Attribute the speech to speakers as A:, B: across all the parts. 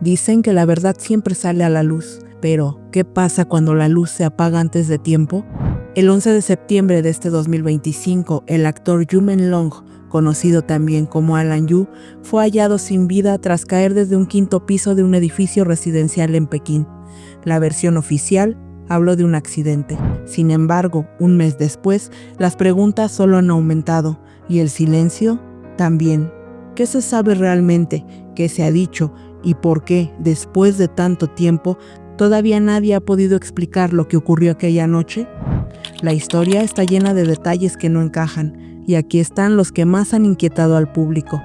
A: Dicen que la verdad siempre sale a la luz, pero ¿qué pasa cuando la luz se apaga antes de tiempo? El 11 de septiembre de este 2025, el actor Yumen Long, conocido también como Alan Yu, fue hallado sin vida tras caer desde un quinto piso de un edificio residencial en Pekín. La versión oficial habló de un accidente. Sin embargo, un mes después, las preguntas solo han aumentado y el silencio también. ¿Qué se sabe realmente? ¿Qué se ha dicho? ¿Y por qué, después de tanto tiempo, todavía nadie ha podido explicar lo que ocurrió aquella noche? La historia está llena de detalles que no encajan, y aquí están los que más han inquietado al público.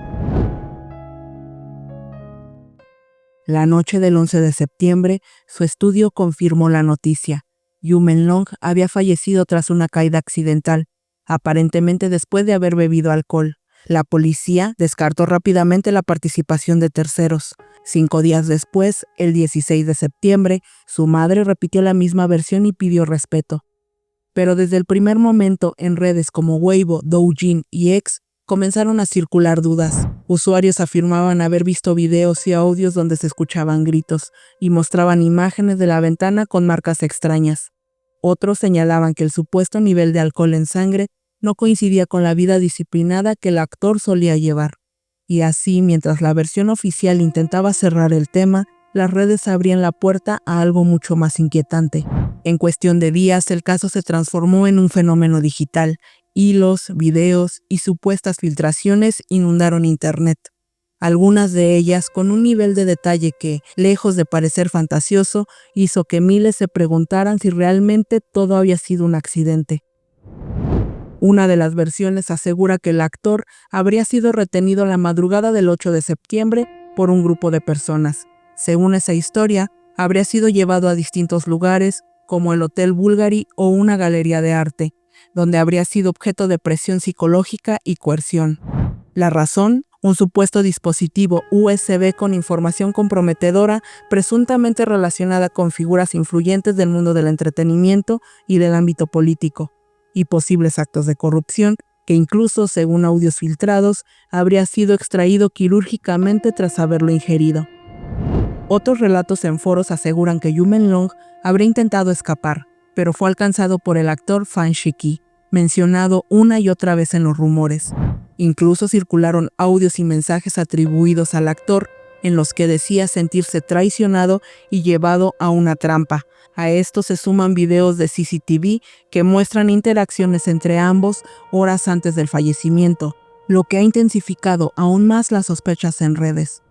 A: La noche del 11 de septiembre, su estudio confirmó la noticia. Yumen Long había fallecido tras una caída accidental, aparentemente después de haber bebido alcohol. La policía descartó rápidamente la participación de terceros. 5 días después, el 16 de septiembre, su madre repitió la misma versión y pidió respeto. Pero desde el primer momento, en redes como Weibo, Douyin y X, comenzaron a circular dudas. Usuarios afirmaban haber visto videos y audios donde se escuchaban gritos y mostraban imágenes de la ventana con marcas extrañas. Otros señalaban que el supuesto nivel de alcohol en sangre no coincidía con la vida disciplinada que el actor solía llevar. Y así, mientras la versión oficial intentaba cerrar el tema, las redes abrían la puerta a algo mucho más inquietante. En cuestión de días, el caso se transformó en un fenómeno digital. Hilos, videos y supuestas filtraciones inundaron Internet. Algunas de ellas con un nivel de detalle que, lejos de parecer fantasioso, hizo que miles se preguntaran si realmente todo había sido un accidente. Una de las versiones asegura que el actor habría sido retenido la madrugada del 8 de septiembre por un grupo de personas. Según esa historia, habría sido llevado a distintos lugares, como el Hotel Bulgari o una galería de arte, donde habría sido objeto de presión psicológica y coerción. La razón, un supuesto dispositivo USB con información comprometedora presuntamente relacionada con figuras influyentes del mundo del entretenimiento y del ámbito político, y posibles actos de corrupción que incluso, según audios filtrados, habría sido extraído quirúrgicamente tras haberlo ingerido. Otros relatos en foros aseguran que Yumen Long habría intentado escapar, pero fue alcanzado por el actor Fan Shiki, mencionado una y otra vez en los rumores. Incluso circularon audios y mensajes atribuidos al actor en los que decía sentirse traicionado y llevado a una trampa. A esto se suman videos de CCTV que muestran interacciones entre ambos horas antes del fallecimiento, lo que ha intensificado aún más las sospechas en redes.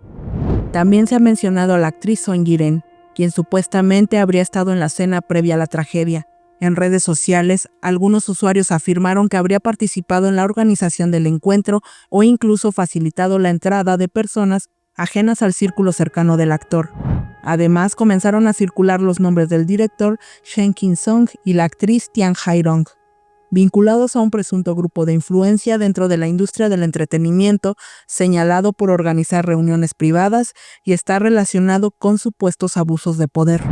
A: También se ha mencionado a la actriz Son Yiren, quien supuestamente habría estado en la cena previa a la tragedia. En redes sociales, algunos usuarios afirmaron que habría participado en la organización del encuentro o incluso facilitado la entrada de personas ajenas al círculo cercano del actor. Además, comenzaron a circular los nombres del director Shen Kin-song y la actriz Tian Hairong, vinculados a un presunto grupo de influencia dentro de la industria del entretenimiento, señalado por organizar reuniones privadas y estar relacionado con supuestos abusos de poder.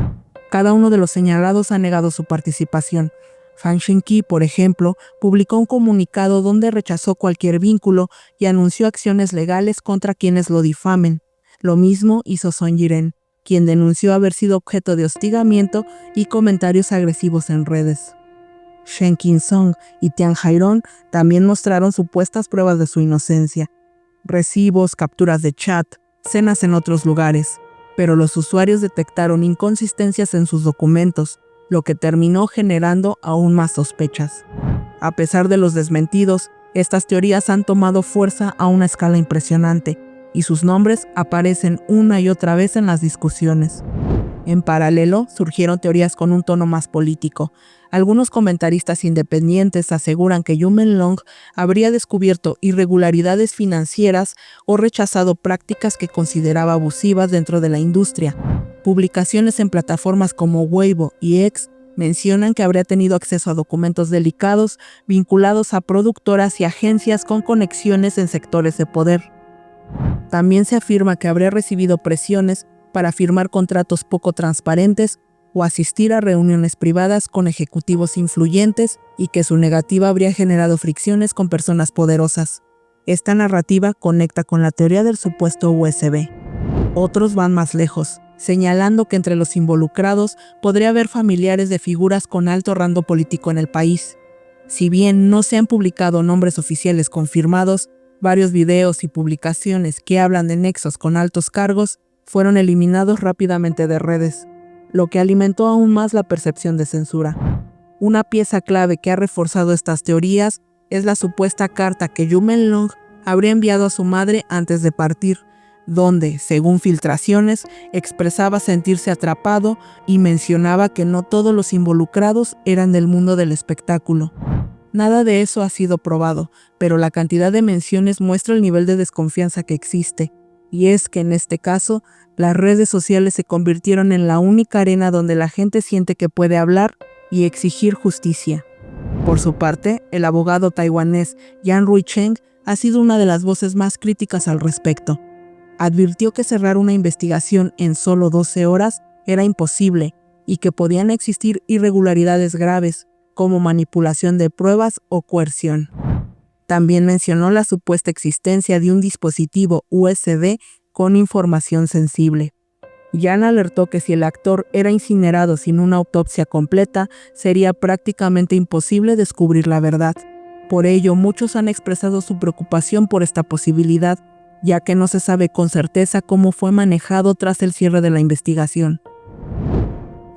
A: Cada uno de los señalados ha negado su participación. Fan Shiki, por ejemplo, publicó un comunicado donde rechazó cualquier vínculo y anunció acciones legales contra quienes lo difamen. Lo mismo hizo Son Yiren, quien denunció haber sido objeto de hostigamiento y comentarios agresivos en redes. Shen Kin-song y Tian Hairong también mostraron supuestas pruebas de su inocencia, recibos, capturas de chat, cenas en otros lugares, pero los usuarios detectaron inconsistencias en sus documentos, lo que terminó generando aún más sospechas. A pesar de los desmentidos, estas teorías han tomado fuerza a una escala impresionante, y sus nombres aparecen una y otra vez en las discusiones. En paralelo, surgieron teorías con un tono más político. Algunos comentaristas independientes aseguran que Yumen Long habría descubierto irregularidades financieras o rechazado prácticas que consideraba abusivas dentro de la industria. Publicaciones en plataformas como Weibo y X mencionan que habría tenido acceso a documentos delicados vinculados a productoras y agencias con conexiones en sectores de poder. También se afirma que habría recibido presiones para firmar contratos poco transparentes o asistir a reuniones privadas con ejecutivos influyentes y que su negativa habría generado fricciones con personas poderosas. Esta narrativa conecta con la teoría del supuesto USB. Otros van más lejos, señalando que entre los involucrados podría haber familiares de figuras con alto rango político en el país. Si bien no se han publicado nombres oficiales confirmados, varios videos y publicaciones que hablan de nexos con altos cargos fueron eliminados rápidamente de redes, lo que alimentó aún más la percepción de censura. Una pieza clave que ha reforzado estas teorías es la supuesta carta que Yu Menlong habría enviado a su madre antes de partir, donde, según filtraciones, expresaba sentirse atrapado y mencionaba que no todos los involucrados eran del mundo del espectáculo. Nada de eso ha sido probado, pero la cantidad de menciones muestra el nivel de desconfianza que existe, y es que en este caso, las redes sociales se convirtieron en la única arena donde la gente siente que puede hablar y exigir justicia. Por su parte, el abogado taiwanés Yan Ruicheng ha sido una de las voces más críticas al respecto. Advirtió que cerrar una investigación en solo 12 horas era imposible y que podían existir irregularidades graves, como manipulación de pruebas o coerción. También mencionó la supuesta existencia de un dispositivo USB con información sensible. Yan alertó que si el actor era incinerado sin una autopsia completa, sería prácticamente imposible descubrir la verdad. Por ello, muchos han expresado su preocupación por esta posibilidad, ya que no se sabe con certeza cómo fue manejado tras el cierre de la investigación.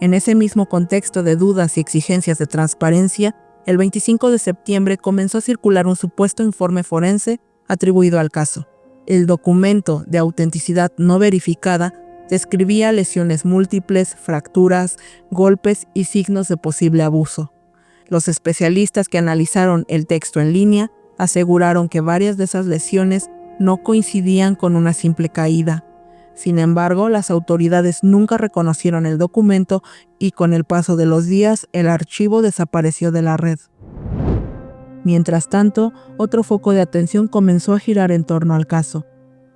A: En ese mismo contexto de dudas y exigencias de transparencia, el 25 de septiembre comenzó a circular un supuesto informe forense atribuido al caso. El documento, de autenticidad no verificada, describía lesiones múltiples, fracturas, golpes y signos de posible abuso. Los especialistas que analizaron el texto en línea aseguraron que varias de esas lesiones no coincidían con una simple caída. Sin embargo, las autoridades nunca reconocieron el documento y con el paso de los días, el archivo desapareció de la red. Mientras tanto, otro foco de atención comenzó a girar en torno al caso.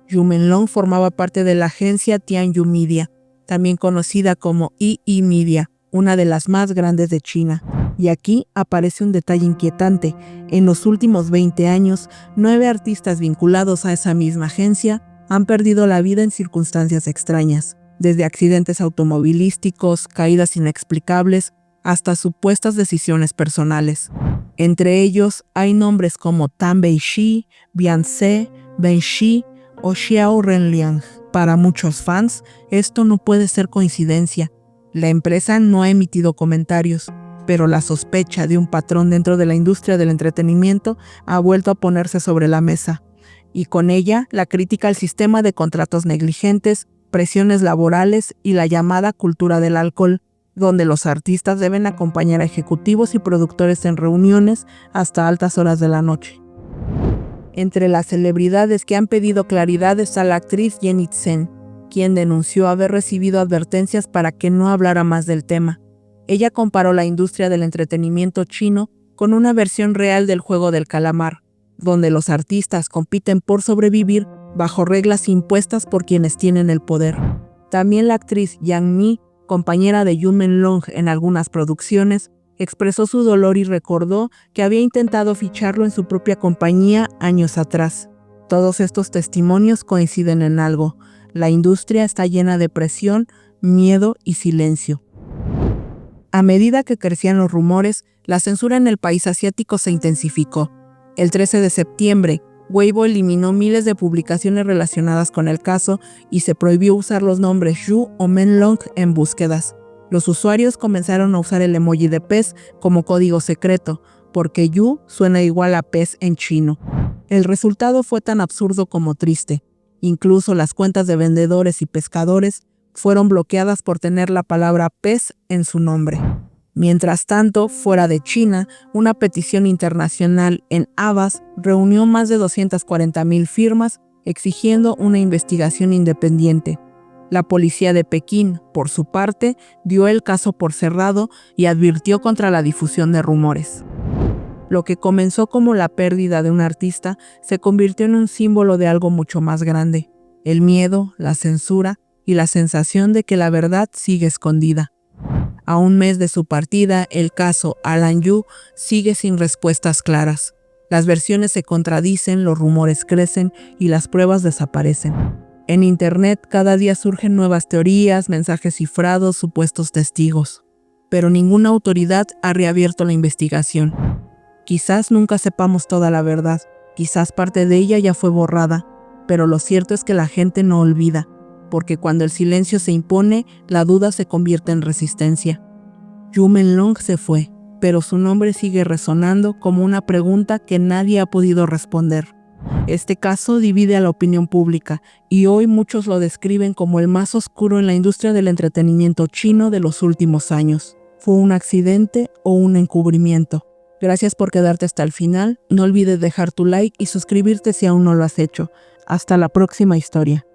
A: Yu Menlong formaba parte de la agencia Tianyu Media, también conocida como EE Media, una de las más grandes de China. Y aquí aparece un detalle inquietante. En los últimos 20 años, 9 artistas vinculados a esa misma agencia han perdido la vida en circunstancias extrañas, desde accidentes automovilísticos, caídas inexplicables, hasta supuestas decisiones personales. Entre ellos hay nombres como Tan Bei-shi, Beyoncé, Ben Shi o Xiao Renliang. Para muchos fans, esto no puede ser coincidencia. La empresa no ha emitido comentarios, pero la sospecha de un patrón dentro de la industria del entretenimiento ha vuelto a ponerse sobre la mesa, y con ella la crítica al sistema de contratos negligentes, presiones laborales y la llamada cultura del alcohol, donde los artistas deben acompañar a ejecutivos y productores en reuniones hasta altas horas de la noche. Entre las celebridades que han pedido claridad está la actriz Jenny Zhen, quien denunció haber recibido advertencias para que no hablara más del tema. Ella comparó la industria del entretenimiento chino con una versión real del juego del calamar, donde los artistas compiten por sobrevivir bajo reglas impuestas por quienes tienen el poder. También la actriz Yang Mi, compañera de Yu Menlong en algunas producciones, expresó su dolor y recordó que había intentado ficharlo en su propia compañía años atrás. Todos estos testimonios coinciden en algo: la industria está llena de presión, miedo y silencio. A medida que crecían los rumores, la censura en el país asiático se intensificó. El 13 de septiembre, Weibo eliminó miles de publicaciones relacionadas con el caso y se prohibió usar los nombres Yu o Menlong en búsquedas. Los usuarios comenzaron a usar el emoji de pez como código secreto, porque Yu suena igual a pez en chino. El resultado fue tan absurdo como triste. Incluso las cuentas de vendedores y pescadores fueron bloqueadas por tener la palabra pez en su nombre. Mientras tanto, fuera de China, una petición internacional en Havas reunió más de 240,000 firmas exigiendo una investigación independiente. La policía de Pekín, por su parte, dio el caso por cerrado y advirtió contra la difusión de rumores. Lo que comenzó como la pérdida de un artista se convirtió en un símbolo de algo mucho más grande: el miedo, la censura y la sensación de que la verdad sigue escondida. A un mes de su partida, el caso Alan Yu sigue sin respuestas claras. Las versiones se contradicen, los rumores crecen y las pruebas desaparecen. En Internet cada día surgen nuevas teorías, mensajes cifrados, supuestos testigos, pero ninguna autoridad ha reabierto la investigación. Quizás nunca sepamos toda la verdad, quizás parte de ella ya fue borrada, pero lo cierto es que la gente no olvida, porque cuando el silencio se impone, la duda se convierte en resistencia. Yu Menlong se fue, pero su nombre sigue resonando como una pregunta que nadie ha podido responder. Este caso divide a la opinión pública y hoy muchos lo describen como el más oscuro en la industria del entretenimiento chino de los últimos años. ¿Fue un accidente o un encubrimiento? Gracias por quedarte hasta el final. No olvides dejar tu like y suscribirte si aún no lo has hecho. Hasta la próxima historia.